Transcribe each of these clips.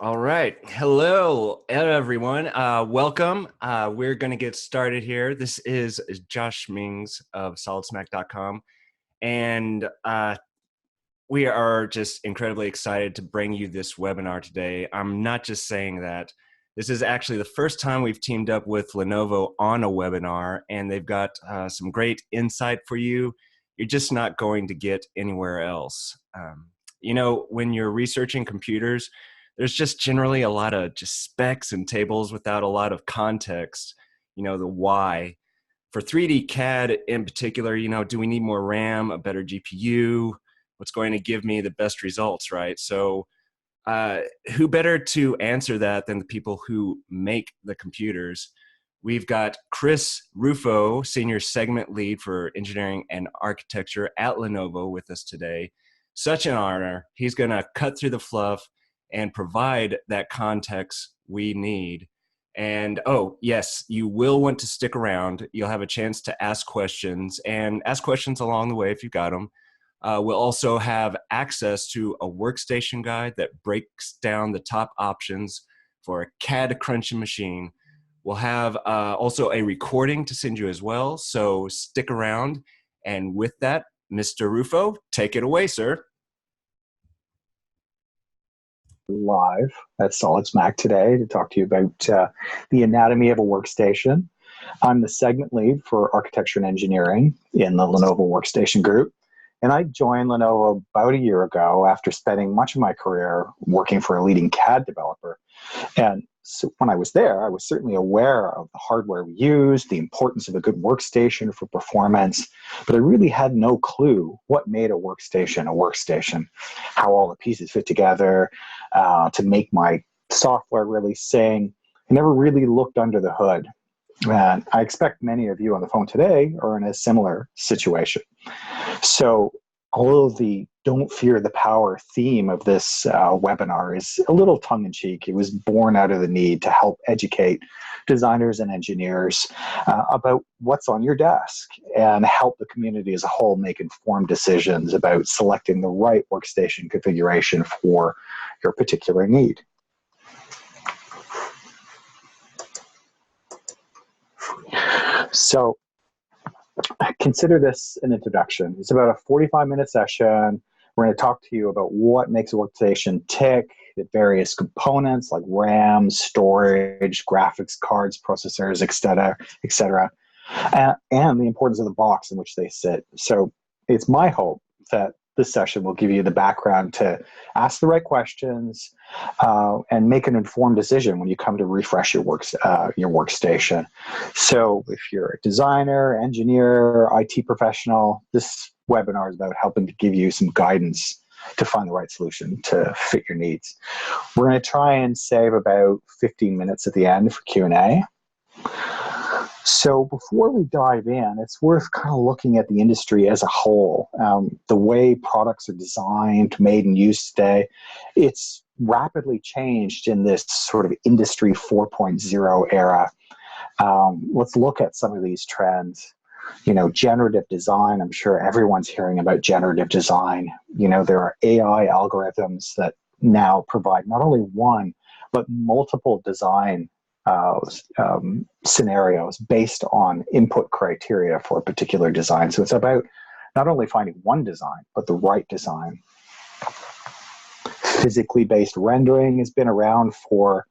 All right. Hello, everyone. Welcome. We're going to get started here. This is Josh Mings of SolidSmack.com. And we are just incredibly excited to bring you this webinar today. I'm not just saying that. This is actually the first time we've teamed up with Lenovo on a webinar, and they've got some great insight for you. You're just not going to get anywhere else. When you're researching computers, there's just generally a lot of just specs and tables without a lot of context, the why. For 3D CAD in particular, do we need more RAM, a better GPU? What's going to give me the best results, right? So who better to answer that than the people who make the computers? We've got Chris Rufo, Senior Segment Lead for Engineering and Architecture at Lenovo with us today. Such an honor. He's going to cut through the fluff and provide that context we need. And oh, yes, you will want to stick around. You'll have a chance to ask questions and ask questions along the way if you've got them. We'll also have access to a workstation guide that breaks down the top options for a CAD crunching machine. We'll have also a recording to send you as well, so stick around. And with that, Mr. Rufo, take it away, sir. Live at SolidSmack today to talk to you about the anatomy of a workstation. I'm the segment lead for architecture and engineering in the Lenovo Workstation group. And I joined Lenovo about a year ago after spending much of my career working for a leading CAD developer. And so when I was there, I was certainly aware of the hardware we used, the importance of a good workstation for performance, but I really had no clue what made a workstation, how all the pieces fit together to make my software really sing. I never really looked under the hood. And I expect many of you on the phone today are in a similar situation. So although the "Don't Fear the Power" theme of this webinar is a little tongue-in-cheek, it was born out of the need to help educate designers and engineers about what's on your desk and help the community as a whole make informed decisions about selecting the right workstation configuration for your particular need. So consider this an introduction. It's about a 45-minute session. We're going to talk to you about what makes a workstation tick, the various components like RAM, storage, graphics cards, processors, etc., and the importance of the box in which they sit. So it's my hope that this session will give you the background to ask the right questions and make an informed decision when you come to refresh your workstation. So if you're a designer, engineer, IT professional, this webinar is about helping to give you some guidance to find the right solution to fit your needs. We're going to try and save about 15 minutes at the end for Q&A. So before we dive in, it's worth kind of looking at the industry as a whole. The way products are designed, made, and used today, it's rapidly changed in this sort of Industry 4.0 era. Let's look at some of these trends. Generative design, I'm sure everyone's hearing about generative design. There are AI algorithms that now provide not only one, but multiple design scenarios based on input criteria for a particular design. So it's about not only finding one design, but the right design. Physically based rendering has been around for,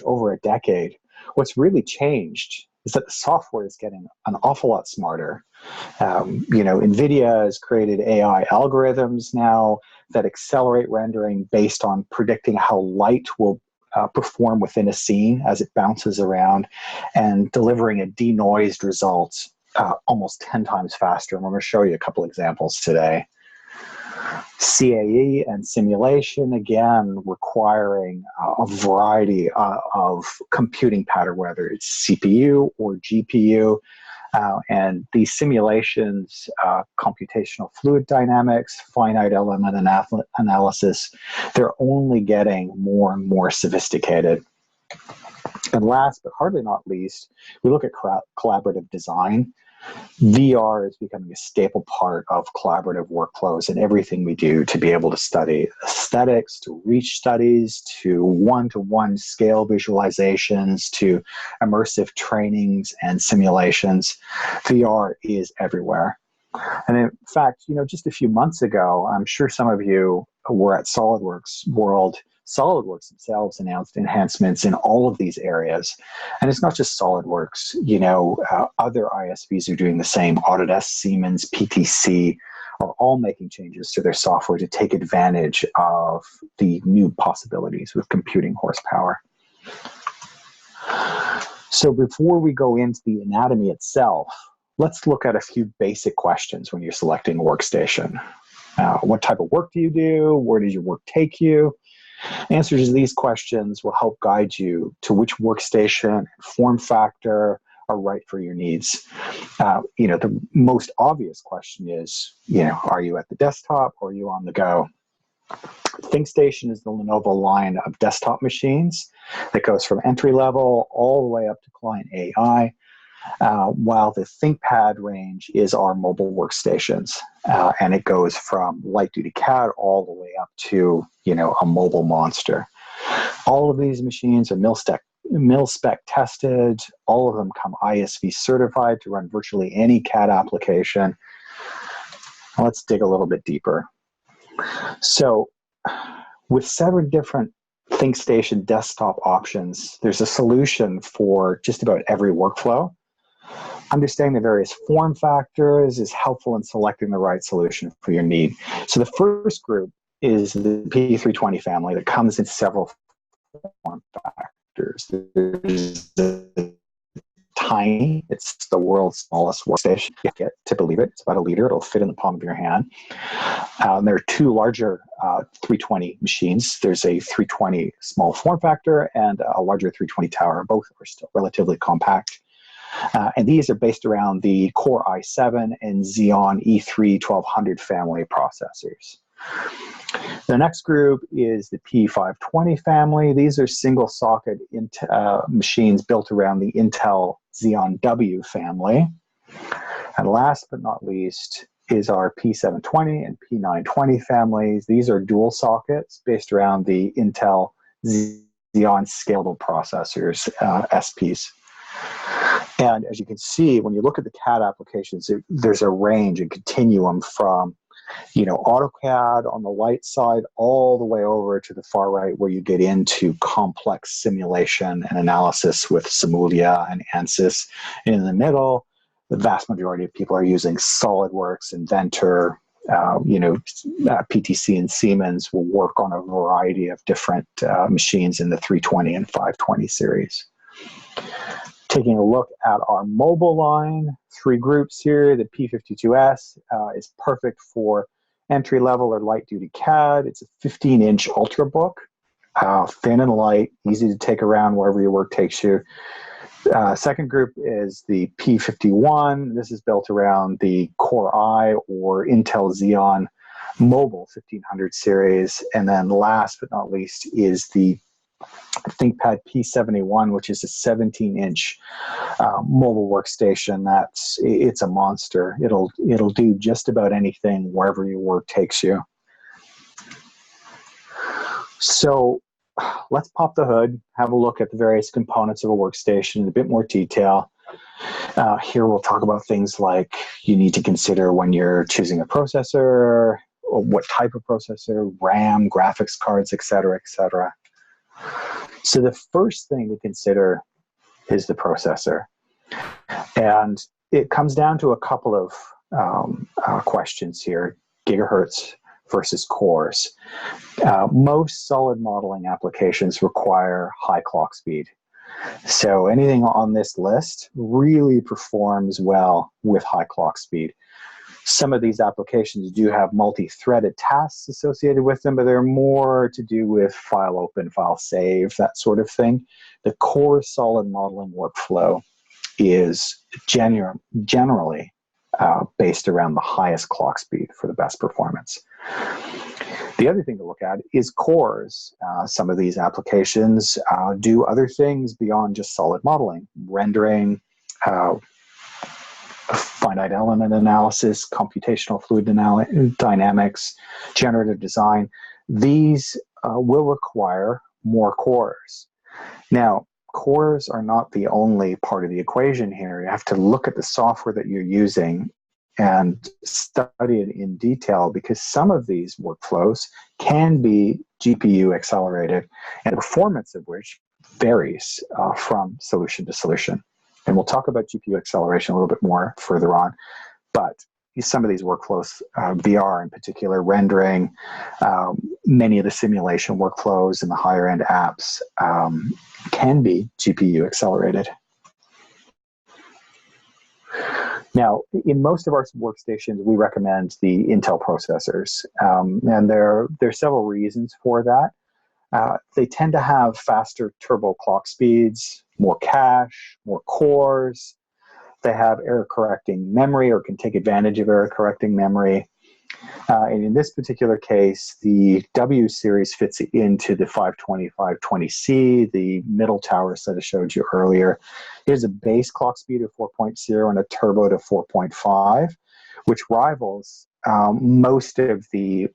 over a decade. What's really changed is that the software is getting an awful lot smarter. NVIDIA has created AI algorithms now that accelerate rendering based on predicting how light will perform within a scene as it bounces around and delivering a denoised result almost 10 times faster. And we're going to show you a couple examples today. CAE and simulation, again, requiring a variety of computing pattern, whether it's CPU or GPU. And these simulations, computational fluid dynamics, finite element analysis, they're only getting more and more sophisticated. And last but hardly not least, we look at collaborative design. VR is becoming a staple part of collaborative workflows and everything we do to be able to study aesthetics, to reach studies, to one-to-one scale visualizations, to immersive trainings and simulations. VR is everywhere. And in fact, just a few months ago, I'm sure some of you were at SolidWorks World. SolidWorks themselves announced enhancements in all of these areas. And it's not just SolidWorks, other ISVs are doing the same. Autodesk, Siemens, PTC are all making changes to their software to take advantage of the new possibilities with computing horsepower. So before we go into the anatomy itself, let's look at a few basic questions when you're selecting a workstation. What type of work do you do? Where does your work take you? Answers to these questions will help guide you to which workstation and form factor are right for your needs. The most obvious question is, are you at the desktop or are you on the go? ThinkStation is the Lenovo line of desktop machines that goes from entry level all the way up to client AI. While the ThinkPad range is our mobile workstations, and it goes from light-duty CAD all the way up to, a mobile monster. All of these machines are mil-spec tested. All of them come ISV certified to run virtually any CAD application. Let's dig a little bit deeper. So, with 7 different ThinkStation desktop options, there's a solution for just about every workflow. Understanding the various form factors is helpful in selecting the right solution for your need. So the first group is the P320 family that comes in several form factors. There's the Tiny, it's the world's smallest workstation. You get to believe it, it's about 1 liter, it'll fit in the palm of your hand. There are 2 larger 320 machines. There's a 320 small form factor and a larger 320 tower. Both are still relatively compact. And these are based around the Core i7 and Xeon E3 1200 family processors. The next group is the P520 family. These are single socket machines built around the Intel Xeon W family. And last but not least is our P720 and P920 families. These are dual sockets based around the Intel Xeon scalable processors, SPs. And as you can see, when you look at the CAD applications, there's a range and continuum from, AutoCAD on the light side all the way over to the far right where you get into complex simulation and analysis with Simulia and ANSYS. And in the middle, the vast majority of people are using SolidWorks, Inventor, PTC and Siemens will work on a variety of different machines in the 320 and 520 series. Taking a look at our mobile line, 3 groups here. The P52S is perfect for entry-level or light-duty CAD. It's a 15-inch Ultrabook, thin and light, easy to take around wherever your work takes you. Second group is the P51. This is built around the Core i or Intel Xeon Mobile 1500 series. And then last but not least is the ThinkPad P71, which is a 17-inch mobile workstation. It's a monster. It'll do just about anything wherever your work takes you. So let's pop the hood, have a look at the various components of a workstation in a bit more detail. Here we'll talk about things like you need to consider when you're choosing a processor, or what type of processor, RAM, graphics cards, etc., etc. So the first thing to consider is the processor. And it comes down to a couple of questions here, gigahertz versus cores. Most solid modeling applications require high clock speed. So anything on this list really performs well with high clock speed. Some of these applications do have multi-threaded tasks associated with them, but they're more to do with file open, file save, that sort of thing. The core solid modeling workflow is generally based around the highest clock speed for the best performance. The other thing to look at is cores. Some of these applications do other things beyond just solid modeling, rendering, finite element analysis, computational fluid dynamics, generative design. These will require more cores. Now, cores are not the only part of the equation here. You have to look at the software that you're using and study it in detail, because some of these workflows can be GPU accelerated, and the performance of which varies from solution to solution. And we'll talk about GPU acceleration a little bit more further on, but some of these workflows, VR in particular, rendering, many of the simulation workflows in the higher end apps can be GPU accelerated. Now, in most of our workstations, we recommend the Intel processors, and there are several reasons for that. They tend to have faster turbo clock speeds, more cache, more cores. They have error-correcting memory, or can take advantage of error-correcting memory. And in this particular case, the W series fits into the 520, 520C, the middle towers that I showed you earlier. Here's a base clock speed of 4.0 and a turbo to 4.5, which rivals most of the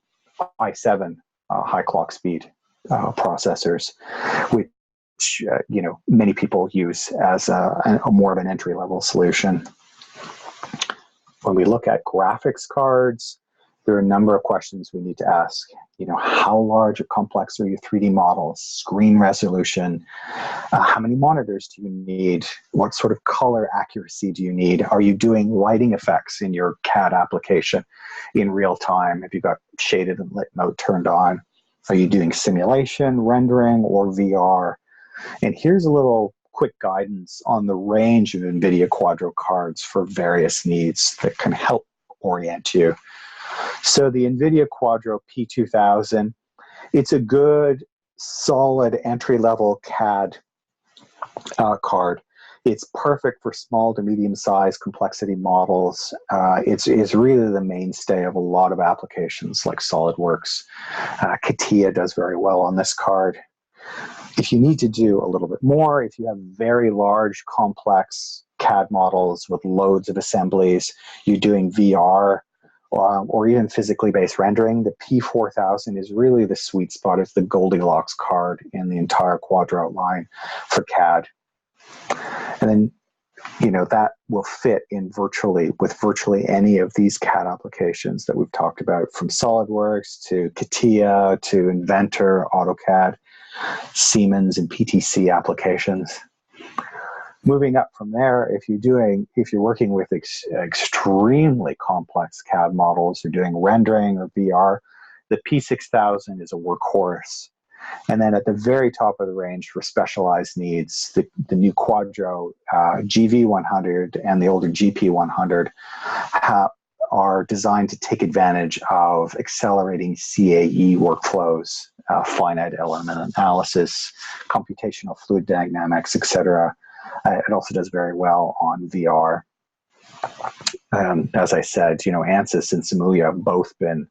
i7 high clock speed processors, which many people use as a more of an entry-level solution. When we look at graphics cards, there are a number of questions we need to ask. How large or complex are your 3D models? Screen resolution? How many monitors do you need? What sort of color accuracy do you need? Are you doing lighting effects in your CAD application in real time? Have you got shaded and lit mode turned on? Are you doing simulation, rendering, or VR? And here's a little quick guidance on the range of NVIDIA Quadro cards for various needs that can help orient you. So the NVIDIA Quadro P2000, it's a good, solid entry-level CAD card. It's perfect for small to medium-sized complexity models. It's really the mainstay of a lot of applications like SolidWorks. CATIA does very well on this card. If you need to do a little bit more, if you have very large, complex CAD models with loads of assemblies, you're doing VR, or even physically based rendering, the P4000 is really the sweet spot. It's the Goldilocks card in the entire Quadro line for CAD. And then, that will fit in with virtually any of these CAD applications that we've talked about, from SolidWorks to CATIA to Inventor, AutoCAD, Siemens and PTC applications. Moving up from there, if you're working with extremely complex CAD models, you're doing rendering or VR, the P6000 is a workhorse. And then at the very top of the range for specialized needs, the new Quadro GV100 and the older GP100 are designed to take advantage of accelerating CAE workflows, finite element analysis, computational fluid dynamics, etc. It also does very well on VR. As I said, ANSYS and Simulia have both been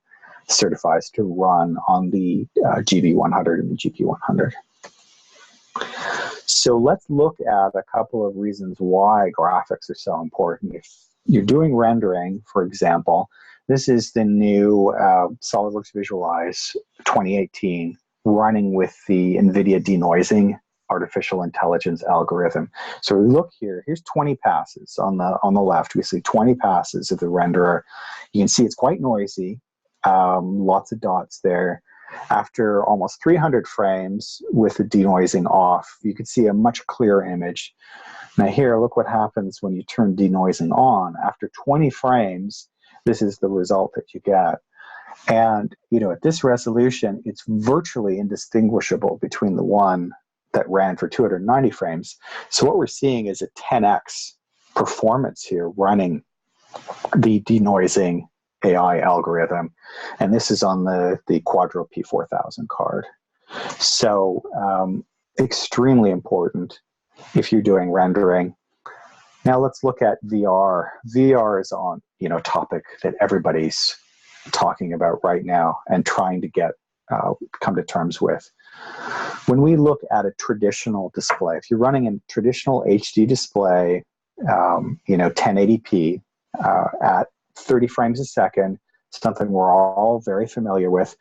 certified to run on the GV100 and the GP100. So let's look at a couple of reasons why graphics are so important. If you're doing rendering, for example, this is the new SolidWorks Visualize 2018 running with the NVIDIA denoising artificial intelligence algorithm. So we look here, here's 20 passes on the left. We see 20 passes of the renderer. You can see it's quite noisy, lots of dots there. After almost 300 frames with the denoising off, you can see a much clearer image. Now here, look what happens when you turn denoising on. After 20 frames, this is the result that you get. And at this resolution, it's virtually indistinguishable between the one that ran for 290 frames. So what we're seeing is a 10x performance here running the denoising AI algorithm. And this is on the Quadro P4000 card. So extremely important if you're doing rendering. Now let's look at VR. VR is on topic that everybody's talking about right now and trying to come to terms with. When we look at a traditional display, if you're running a traditional HD display, 1080p, at 30 frames a second, something we're all very familiar with.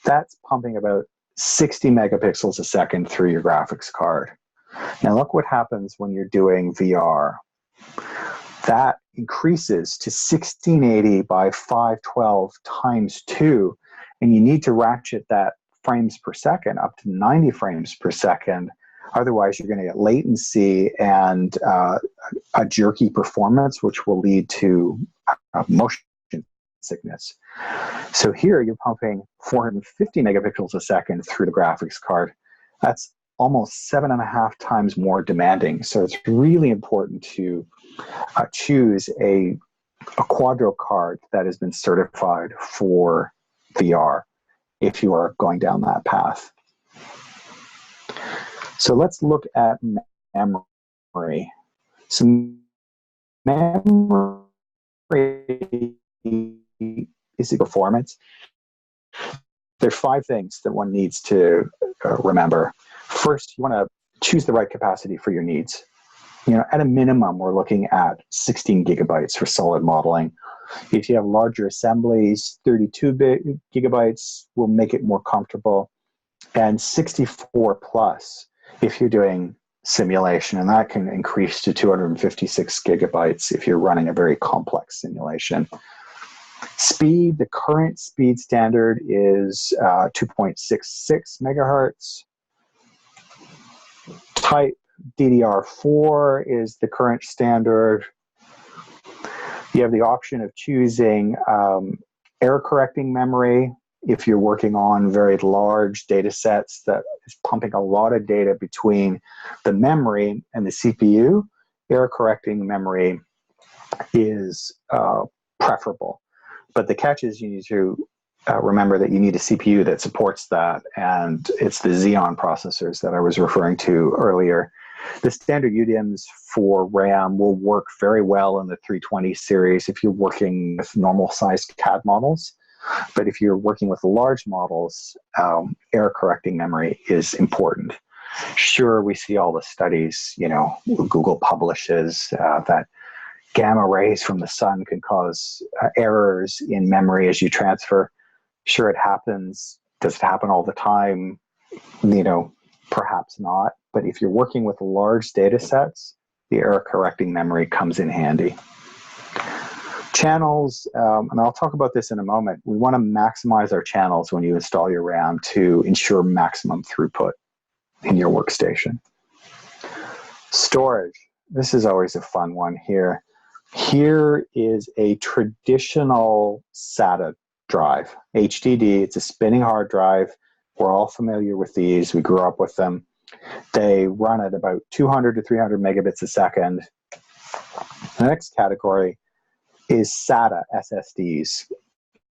That's pumping about 60 megapixels a second through your graphics card. Now look what happens when you're doing VR. That increases to 1680 by 512 times 2, and you need to ratchet that frames per second up to 90 frames per second. Otherwise, you're going to get latency and a jerky performance, which will lead to motion sickness. So here you're pumping 450 megapixels a second through the graphics card. That's almost 7.5 times more demanding. So it's really important to choose a Quadro card that has been certified for VR if you are going down that path. So let's look at memory. So memory is the performance. There are 5 things that one needs to remember. First, you want to choose the right capacity for your needs. At a minimum, we're looking at 16 gigabytes for solid modeling. If you have larger assemblies, 32 gigabytes will make it more comfortable, and 64 plus if you're doing simulation, and that can increase to 256 gigabytes if you're running a very complex simulation. Speed, the current speed standard is 2.66 megahertz. Type DDR4 is the current standard. You have the option of choosing error correcting memory if you're working on very large data sets that is pumping a lot of data between the memory and the CPU. Error correcting memory is preferable. But the catch is you need to remember that you need a CPU that supports that, and it's the Xeon processors that I was referring to earlier. The standard UDIMs for RAM will work very well in the 320 series if you're working with normal-sized CAD models. But if you're working with large models, error-correcting memory is important. Sure, we see all the studies, Google publishes that gamma rays from the sun can cause errors in memory as you transfer. Sure, it happens. Does it happen all the time? Perhaps not. But if you're working with large data sets, the error-correcting memory comes in handy. Channels, and I'll talk about this in a moment. We want to maximize our channels when you install your RAM to ensure maximum throughput in your workstation. Storage. This is always a fun one here. Here is a traditional SATA drive, HDD. It's a spinning hard drive. We're all familiar with these. We grew up with them. They run at about 200 to 300 megabits a second. The next category is SATA SSDs.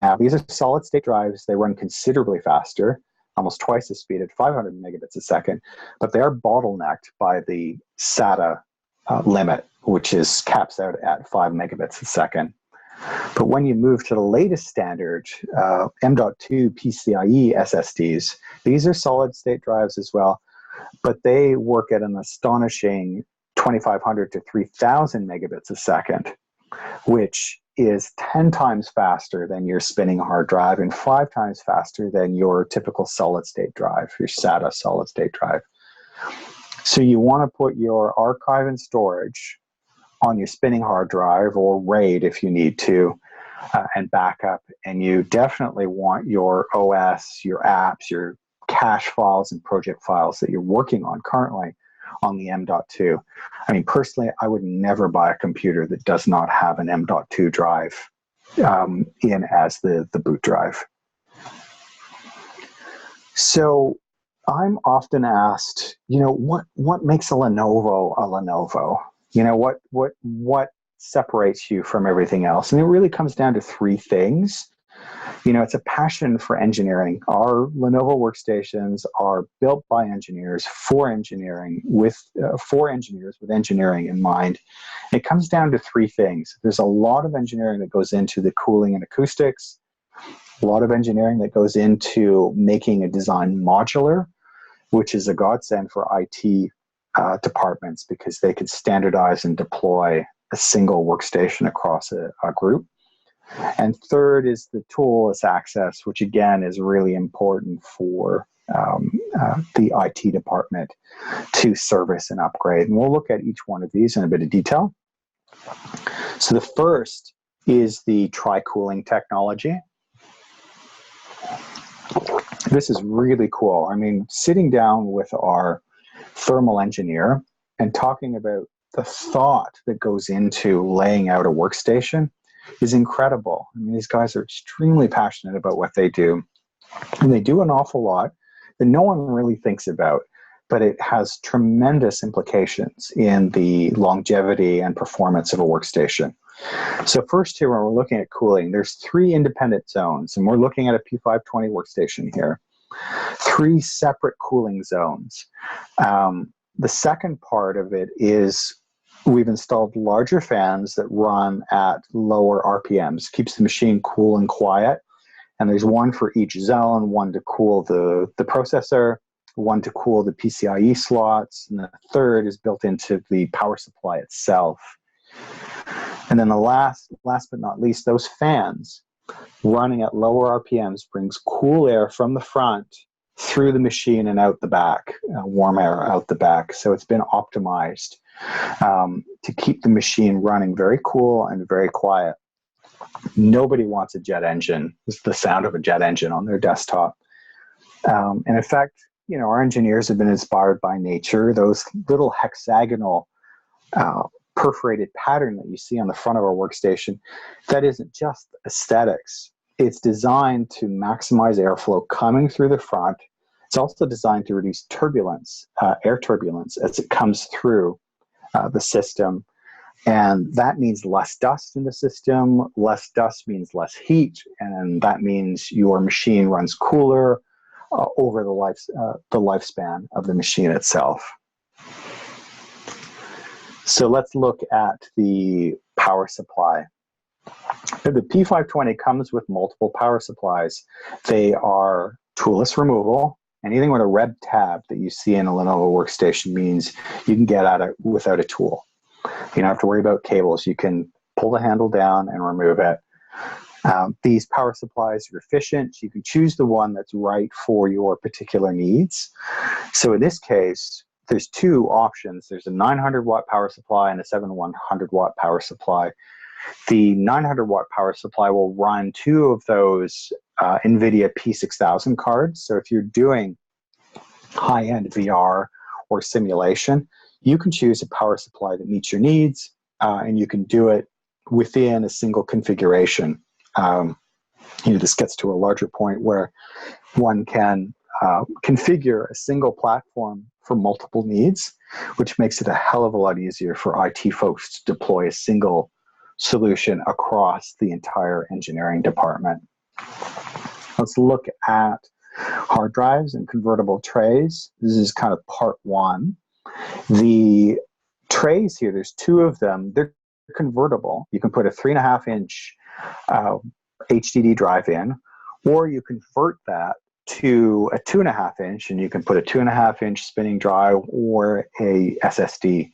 Now, these are solid-state drives. They run considerably faster, almost twice the speed at 500 megabits a second, but they are bottlenecked by the SATA limit, which is caps out at 5 megabits a second. But when you move to the latest standard, M.2 PCIe SSDs, these are solid-state drives as well, but they work at an astonishing 2,500 to 3,000 megabits a second, which is 10 times faster than your spinning hard drive and 5 times faster than your typical solid-state drive, your SATA solid-state drive. So you want to put your archive and storage on your spinning hard drive or RAID if you need to, and backup. And you definitely want your OS, your apps, your cache files and project files that you're working on currently on the M.2. I mean, personally, I would never buy a computer that does not have an M.2 drive in as the boot drive. So I'm often asked, what makes a Lenovo a Lenovo? What separates you from everything else? And it really comes down to 3 things. It's a passion for engineering. Our Lenovo workstations are built by engineers for engineering, for engineers with engineering in mind. It comes down to 3 things. There's a lot of engineering that goes into the cooling and acoustics, a lot of engineering that goes into making a design modular, which is a godsend for IT departments because they can standardize and deploy a single workstation across a group. And third is the toolless access, which again is really important for the IT department to service and upgrade. And we'll look at each one of these in a bit of detail. So the first is the tri-cooling technology. This is really cool. I mean, sitting down with our thermal engineer and talking about the thought that goes into laying out a workstation is incredible. I mean, these guys are extremely passionate about what they do, and they do an awful lot that no one really thinks about, but it has tremendous implications in the longevity and performance of a workstation. So first here, when we're looking at cooling, there's 3 independent zones, and we're looking at a P520 workstation here. 3 separate cooling zones. The second part of it is we've installed larger fans that run at lower RPMs, keeps the machine cool and quiet. And there's one for each zone, one to cool the processor, one to cool the PCIe slots, and the third is built into the power supply itself. And then the last but not least, those fans running at lower RPMs brings cool air from the front through the machine and out the back, warm air out the back. So it's been optimized to keep the machine running very cool and very quiet. Nobody wants a jet engine. It's the sound of a jet engine on their desktop. And in fact, you know, our engineers have been inspired by nature. Those little hexagonal perforated pattern that you see on the front of our workstation, that isn't just aesthetics. It's designed to maximize airflow coming through the front. It's also designed to reduce turbulence, air turbulence, as it comes through the system. And that means less dust in the system. Less dust means less heat, and that means your machine runs cooler over the lifespan of the machine itself. So let's look at the power supply. The P520 comes with multiple power supplies. They are toolless removal. Anything with a red tab that you see in a Lenovo workstation means you can get at it without a tool. You don't have to worry about cables. You can pull the handle down and remove it. These power supplies are efficient. You can choose the one that's right for your particular needs. So in this case, there's 2 options. There's a 900 watt power supply and a 7100 watt power supply. The 900 watt power supply will run 2 of those NVIDIA P6000 cards. So if you're doing high-end VR or simulation, you can choose a power supply that meets your needs, and you can do it within a single configuration. This gets to a larger point where one can configure a single platform for multiple needs, which makes it a hell of a lot easier for IT folks to deploy a single solution across the entire engineering department. Let's look at hard drives and convertible trays. This is kind of part 1. The trays here, there's 2 of them. They're convertible. You can put a 3.5-inch HDD drive in, or you convert that to a 2.5-inch, and you can put a 2.5-inch spinning drive or a SSD,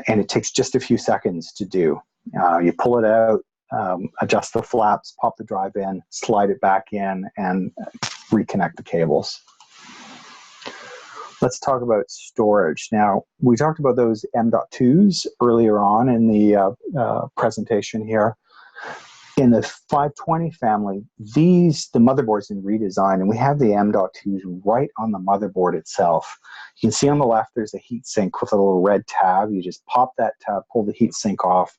and it takes just a few seconds to do. You pull it out, adjust the flaps, pop the drive in, slide it back in, and reconnect the cables. Let's talk about storage. Now, we talked about those M.2s earlier on in the presentation here. In the 520 family, the motherboard's in redesign, and we have the M.2s right on the motherboard itself. You can see on the left, there's a heat sink with a little red tab. You just pop that tab, pull the heat sink off,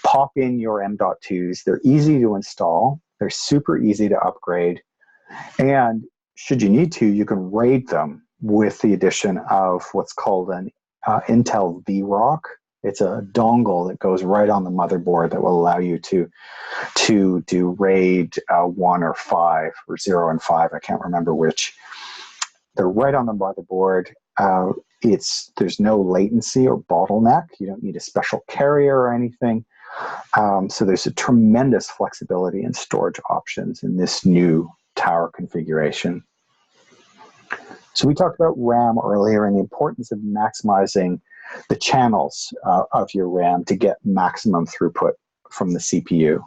pop in your M.2s. They're easy to install. They're super easy to upgrade. And should you need to, you can RAID them with the addition of what's called an Intel VROC. It's a dongle that goes right on the motherboard that will allow you to do RAID 1 or 5, or 0 and 5. I can't remember which. They're right on the motherboard. There's no latency or bottleneck. You don't need a special carrier or anything. So there's a tremendous flexibility in storage options in this new tower configuration. So we talked about RAM earlier and the importance of maximizing the channels of your RAM to get maximum throughput from the CPU.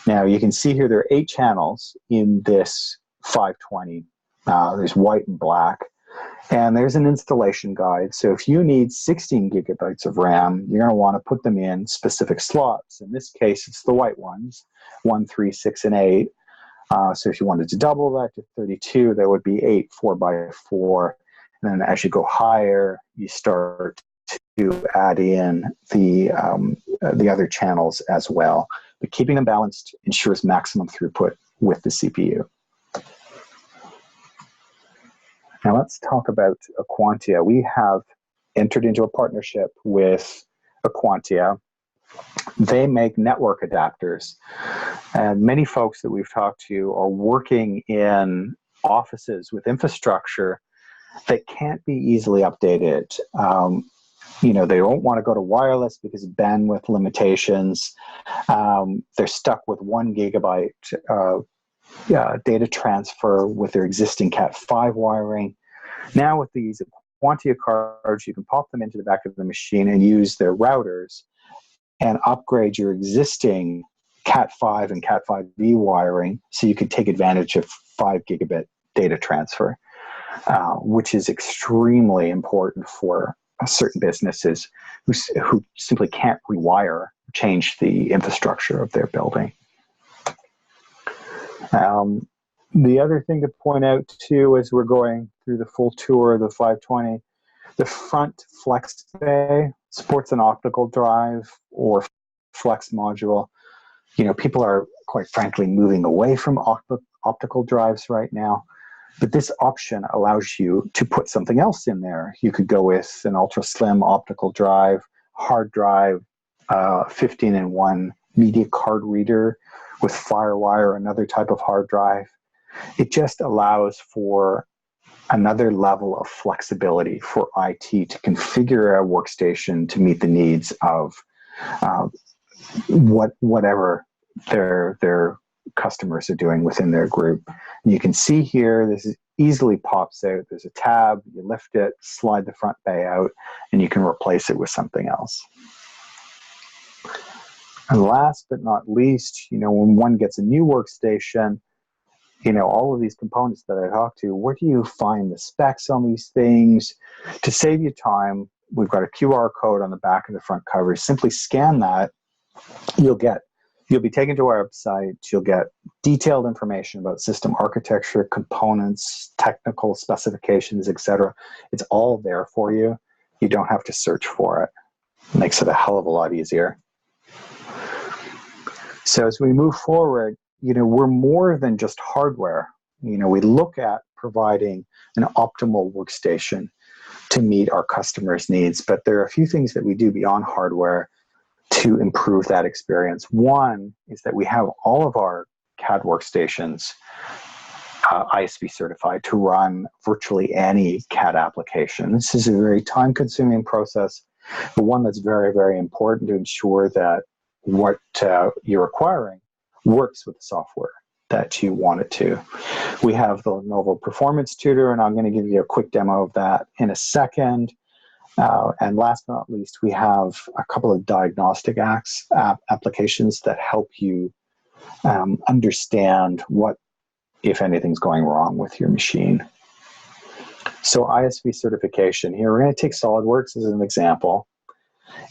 Now you can see here there are 8 channels in this 520. There's white and black. And there's an installation guide. So if you need 16 gigabytes of RAM, you're going to want to put them in specific slots. In this case, it's the white ones, 1, 3, 6, and 8. So if you wanted to double that to 32, that would be 8 4x4. And then as you go higher, you start to add in the other channels as well. But keeping them balanced ensures maximum throughput with the CPU. Now let's talk about Aquantia. We have entered into a partnership with Aquantia. They make network adapters. And many folks that we've talked to are working in offices with infrastructure that can't be easily updated. They don't want to go to wireless because of bandwidth limitations. They're stuck with 1 gigabyte data transfer with their existing Cat5 wiring. Now with these Aquantia cards, you can pop them into the back of the machine and use their routers and upgrade your existing Cat5 and Cat5e wiring so you can take advantage of 5 gigabit data transfer, which is extremely important for certain businesses who simply can't rewire, change the infrastructure of their building. The other thing to point out too, as we're going through the full tour of the 520, the front flex bay supports an optical drive or flex module. People are quite frankly moving away from optical drives right now, but this option allows you to put something else in there. You could go with an ultra slim optical drive, hard drive, 15-in-1 media card reader with FireWire, another type of hard drive. It just allows for another level of flexibility for IT to configure a workstation to meet the needs of whatever their customers are doing within their group. And you can see here, this easily pops out. There's a tab, you lift it, slide the front bay out, and you can replace it with something else. And last but not least, when one gets a new workstation, all of these components that I talked to, where do you find the specs on these things? To save you time, we've got a QR code on the back of the front cover. Simply scan that. You'll be taken to our website. You'll get detailed information about system architecture, components, technical specifications, etc. It's all there for you. You don't have to search for it. It makes it a hell of a lot easier. So as we move forward, we're more than just hardware. We look at providing an optimal workstation to meet our customers' needs, but there are a few things that we do beyond hardware to improve that experience. One is that we have all of our CAD workstations ISV certified to run virtually any CAD application. This is a very time-consuming process, but one that's very, very important to ensure that what you're acquiring works with the software that you want it to. We have the Lenovo Performance Tutor, and I'm going to give you a quick demo of that in a second. And last but not least, we have a couple of diagnostic applications that help you understand what, if anything's going wrong with your machine. So ISV certification. Here, we're going to take SolidWorks as an example.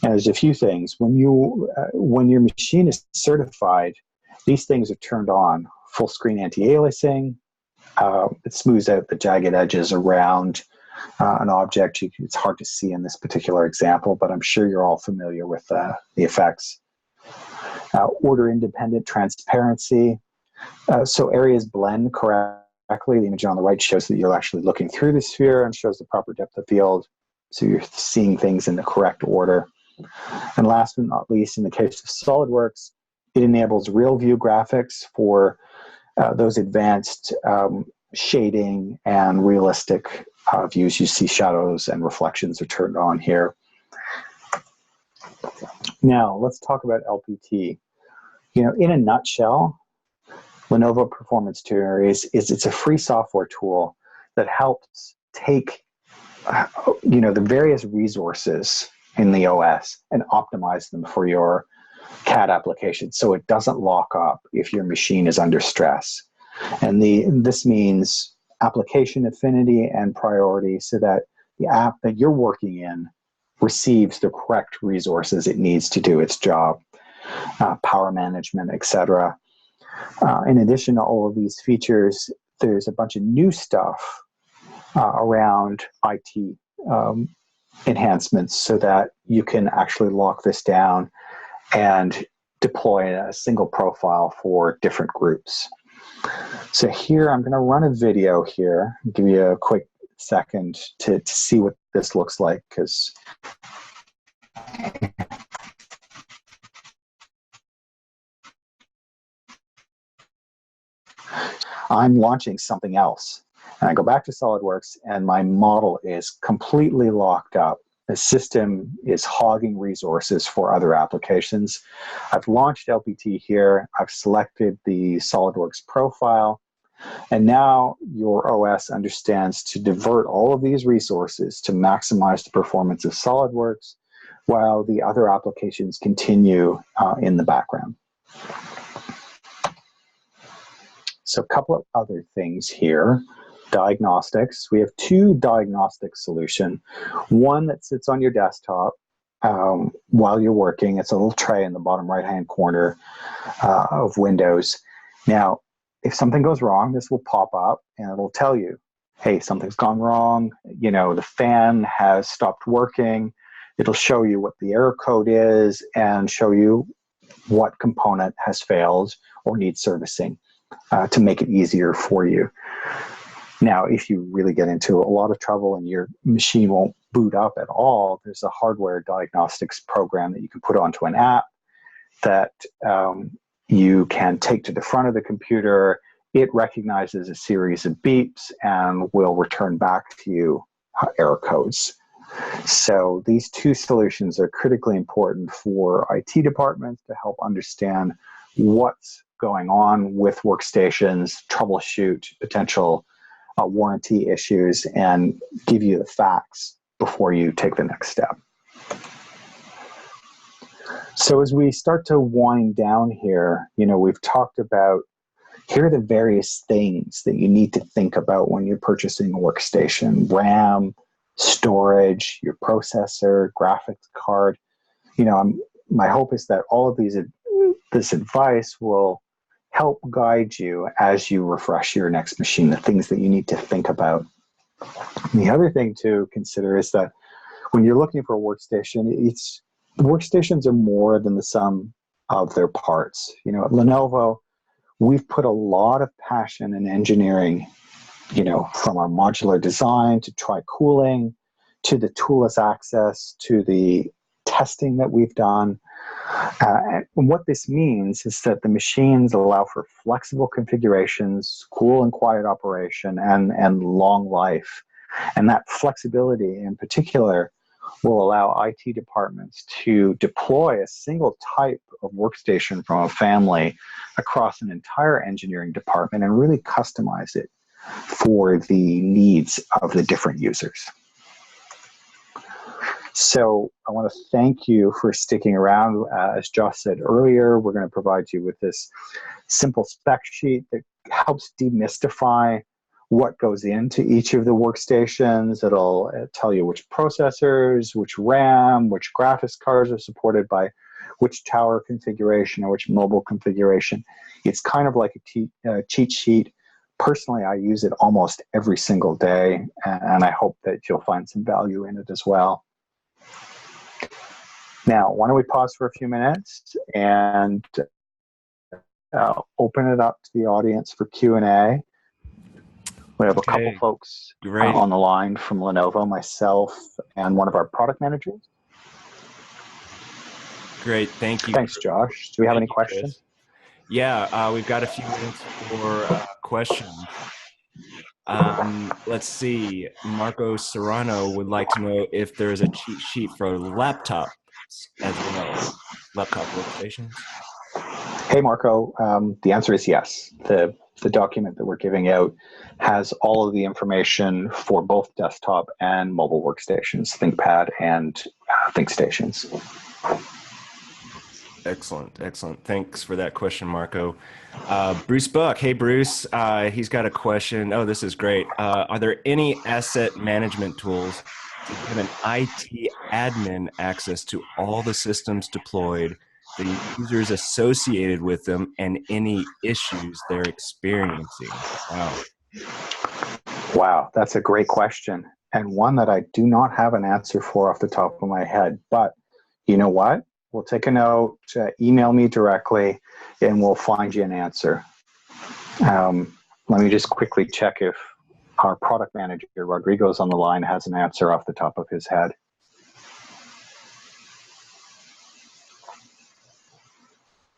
And there's a few things. When your machine is certified, these things are turned on. Full screen anti-aliasing. It smooths out the jagged edges around an object. It's hard to see in this particular example, but I'm sure you're all familiar with the effects. Order independent transparency. So areas blend correctly. The image on the right shows that you're actually looking through the sphere and shows the proper depth of field. So you're seeing things in the correct order. And last but not least, in the case of SolidWorks, it enables real view graphics for those advanced shading and realistic views. You see shadows and reflections are turned on here. Now, let's talk about LPT. In a nutshell, Lenovo Performance Tutor it's a free software tool that helps take the various resources in the OS and optimize them for your CAD application so it doesn't lock up if your machine is under stress. And this means application affinity and priority so that the app that you're working in receives the correct resources it needs to do its job, power management, etc. In addition to all of these features, there's a bunch of new stuff around IT enhancements so that you can actually lock this down and deploy a single profile for different groups. So here, I'm going to run a video here, give you a quick second to see what this looks like, because I'm launching something else. And I go back to SolidWorks, and my model is completely locked up. The system is hogging resources for other applications. I've launched LPT here. I've selected the SolidWorks profile. And now your OS understands to divert all of these resources to maximize the performance of SolidWorks while the other applications continue in the background. So a couple of other things here. Diagnostics. We have two diagnostic solutions. One that sits on your desktop while you're working. It's a little tray in the bottom right-hand corner of Windows. Now, if something goes wrong, this will pop up and it'll tell you, hey, something's gone wrong. You know, the fan has stopped working. It'll show you what the error code is and show you what component has failed or needs servicing to make it easier for you. Now, if you really get into a lot of trouble and your machine won't boot up at all, there's a hardware diagnostics program that you can put onto an app that you can take to the front of the computer. It recognizes a series of beeps and will return back to you error codes. So these two solutions are critically important for IT departments to help understand what's going on with workstations, troubleshoot potential warranty issues, and give you the facts before you take the next step. So as we start to wind down here, you know, we've talked about here are the various things that you need to think about when you're purchasing a workstation: RAM, storage, your processor, graphics card. You know, my hope is that all of this advice will help guide you as you refresh your next machine, the things that you need to think about. And the other thing to consider is that when you're looking for a workstation, workstations are more than the sum of their parts. You know, at Lenovo, we've put a lot of passion and engineering, you know, from our modular design to tri-cooling, to the toolless access, to the testing that we've done. And what this means is that the machines allow for flexible configurations, cool and quiet operation, and long life. And that flexibility in particular will allow IT departments to deploy a single type of workstation from a family across an entire engineering department and really customize it for the needs of the different users. So I want to thank you for sticking around. As Josh said earlier, we're going to provide you with this simple spec sheet that helps demystify what goes into each of the workstations. It'll tell you which processors, which RAM, which graphics cards are supported by which tower configuration or which mobile configuration. It's kind of like a cheat sheet. Personally, I use it almost every single day, and I hope that you'll find some value in it as well. Now, why don't we pause for a few minutes and open it up to the audience for Q&A. We have a couple folks on the line from Lenovo, myself, and one of our product managers. Great, thank you. Thanks, Josh. Do we have any questions? Chris. Yeah, we've got a few minutes for questions. Let's see. Marco Serrano would like to know if there's a cheat sheet for laptops as well, laptop workstations. Hey, Marco. The answer is yes. The document that we're giving out has all of the information for both desktop and mobile workstations, ThinkPad and ThinkStations. Excellent, excellent. Thanks for that question, Marco. Bruce Buck. Hey, Bruce. He's got a question. Oh, this is great. Are there any asset management tools to give an IT admin access to all the systems deployed, the users associated with them, and any issues they're experiencing? Wow. Wow, that's a great question, and one that I do not have an answer for off the top of my head. But you know what? We'll take a note, email me directly, and we'll find you an answer. Let me just quickly check if our product manager, Rodrigo's on the line, has an answer off the top of his head.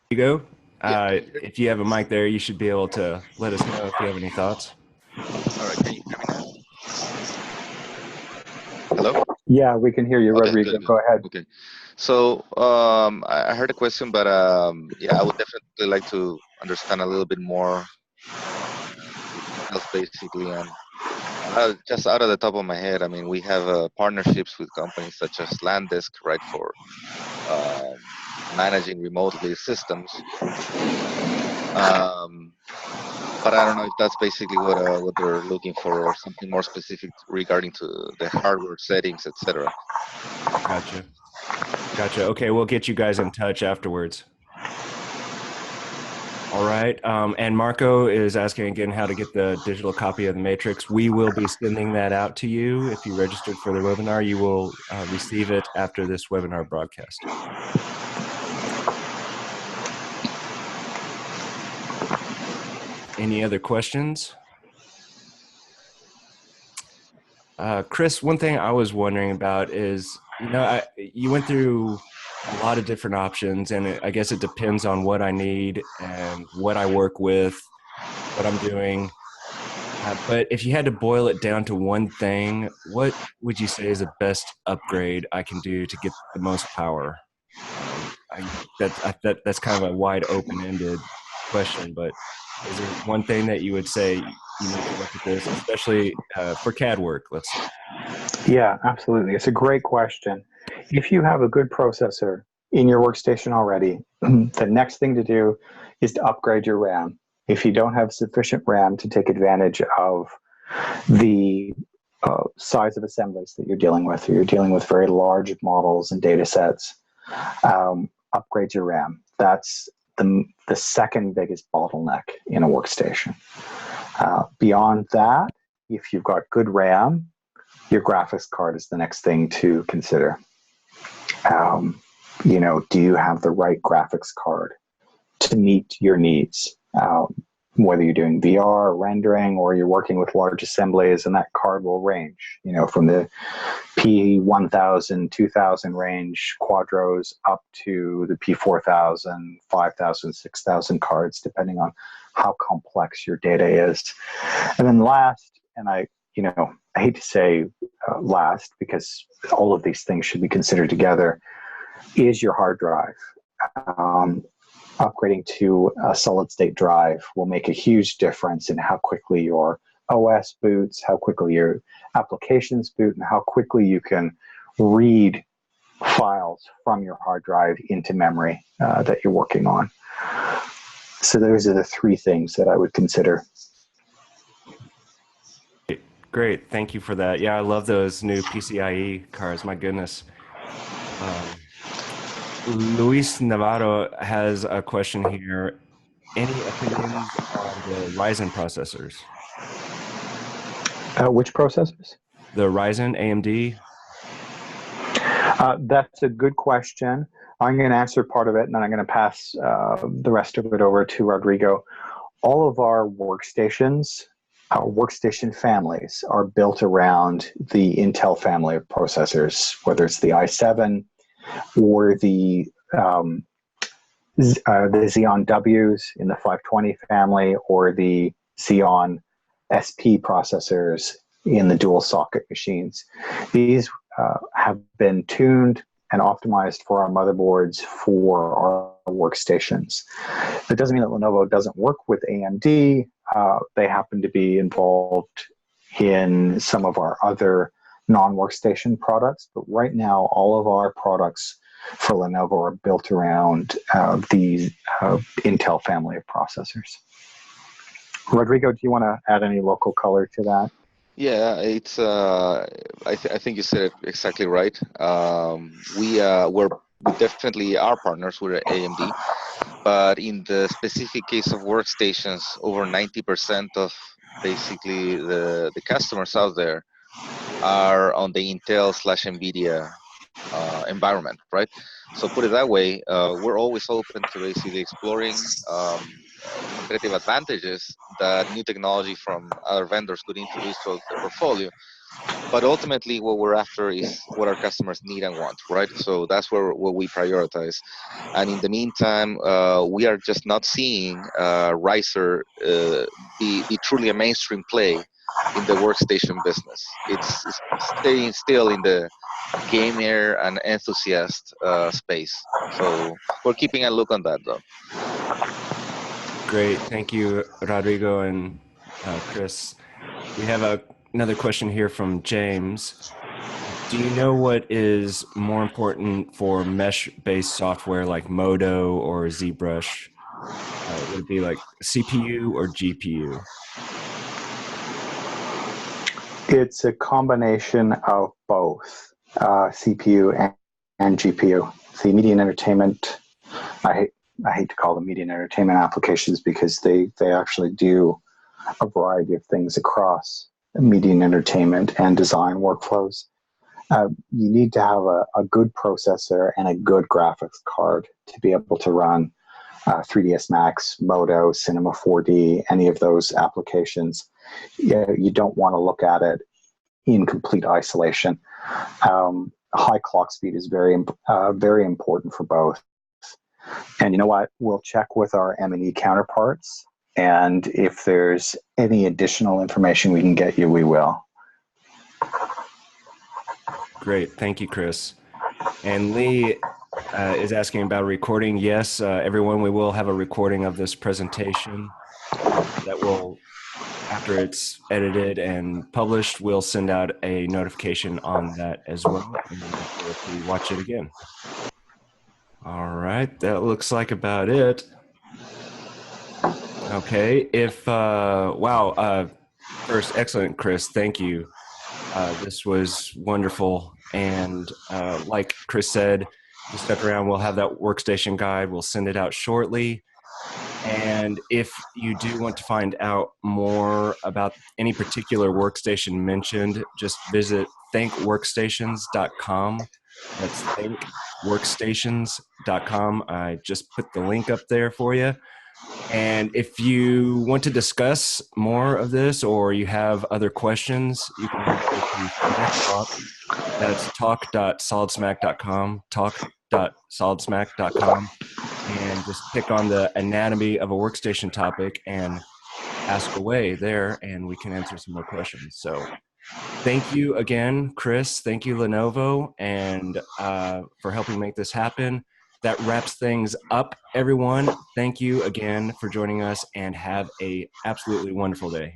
You go. If you have a mic there, you should be able to let us know if you have any thoughts. All right, can you hear me now? Hello? Yeah, we can hear you, Okay, Rodrigo. good. Go ahead. Okay. So I heard a question, but yeah, I would definitely like to understand a little bit more details, basically. And just out of the top of my head, I mean, we have partnerships with companies such as Landisk, right, for managing remotely systems. But I don't know if that's basically what they're looking for, or something more specific regarding to the hardware settings, etc. Gotcha. Gotcha. Okay, we'll get you guys in touch afterwards. All right. And Marco is asking again how to get the digital copy of the Matrix. We will be sending that out to you. If you registered for the webinar, you will receive it after this webinar broadcast. Any other questions? Chris, one thing I was wondering about is, you went through a lot of different options, and I guess it depends on what I need and what I work with, what I'm doing. But if you had to boil it down to one thing, what would you say is the best upgrade I can do to get the most power? That's kind of a wide open-ended question, but is there one thing that you would say you need to look at this, especially for CAD work, let's say? Yeah, absolutely. It's a great question. If you have a good processor in your workstation already, the next thing to do is to upgrade your RAM. If you don't have sufficient RAM to take advantage of the size of assemblies that you're dealing with, or you're dealing with very large models and data sets, upgrade your RAM. That's the second biggest bottleneck in a workstation. Beyond that, if you've got good RAM, your graphics card is the next thing to consider. Do you have the right graphics card to meet your needs? Whether you're doing VR, rendering, or you're working with large assemblies, and that card will range, from the P1000, 2000 range quadros up to the P4000, 5000, 6000 cards, depending on how complex your data is. And then last, and I hate to say last, because all of these things should be considered together, is your hard drive. Upgrading to a solid state drive will make a huge difference in how quickly your OS boots, how quickly your applications boot, and how quickly you can read files from your hard drive into memory that you're working on. So those are the three things that I would consider. Great. Thank you for that. Yeah, I love those new PCIe cards. My goodness. Luis Navarro has a question here. Any opinions on the Ryzen processors? Which processors? The Ryzen, AMD? That's a good question. I'm going to answer part of it, and then I'm going to pass the rest of it over to Rodrigo. All of our workstations, our workstation families, are built around the Intel family of processors, whether it's the i7 or the Xeon Ws in the 520 family, or the Xeon SP processors in the dual socket machines. These have been tuned and optimized for our motherboards for our workstations. That doesn't mean that Lenovo doesn't work with AMD. They happen to be involved in some of our other non-workstation products, but right now all of our products for Lenovo are built around the Intel family of processors. Rodrigo, do you want to add any local color to that? Yeah, it's. I think you said it exactly right. We definitely are partners with AMD, but in the specific case of workstations, over 90% of basically the customers out there are on the Intel slash NVIDIA environment, right? So put it that way, we're always open to basically exploring competitive advantages that new technology from other vendors could introduce to the portfolio. But ultimately, what we're after is what our customers need and want, right? So that's what we prioritize. And in the meantime, we are just not seeing Riser be truly a mainstream play in the workstation business. It's staying still in the gamer and enthusiast space. So we're keeping a look on that, though. Great. Thank you, Rodrigo and Chris. We have another question here from James. Do you know what is more important for mesh-based software like Modo or ZBrush? Would it be like CPU or GPU? It's a combination of both CPU and GPU. The media and entertainment, I hate to call them media and entertainment applications because they actually do a variety of things across media and entertainment and design workflows. You need to have a good processor and a good graphics card to be able to run 3ds Max, Modo, Cinema 4D, any of those applications. You don't want to look at it in complete isolation. High clock speed is very important for both. And you know what? We'll check with our M&E counterparts, and if there's any additional information we can get you, we will. Great. Thank you, Chris. And Lee is asking about recording. Yes, everyone, we will have a recording of this presentation that will, after it's edited and published, we'll send out a notification on that as well, and you'll be able to watch it again. All right, that looks like about it. Okay, first, excellent, Chris, thank you. This was wonderful, and like Chris said, you stuck around, we'll have that workstation guide, we'll send it out shortly. And if you do want to find out more about any particular workstation mentioned, just visit thinkworkstations.com. That's thinkworkstations.com. I just put the link up there for you. And if you want to discuss more of this or you have other questions, you can go to Talk. That's talk.solidsmack.com, talk.solidsmack.com, and just pick on the anatomy of a workstation topic and ask away there, and we can answer some more questions. So thank you again, Chris. Thank you, Lenovo, and for helping make this happen. That wraps things up, everyone. Thank you again for joining us, and have a absolutely wonderful day.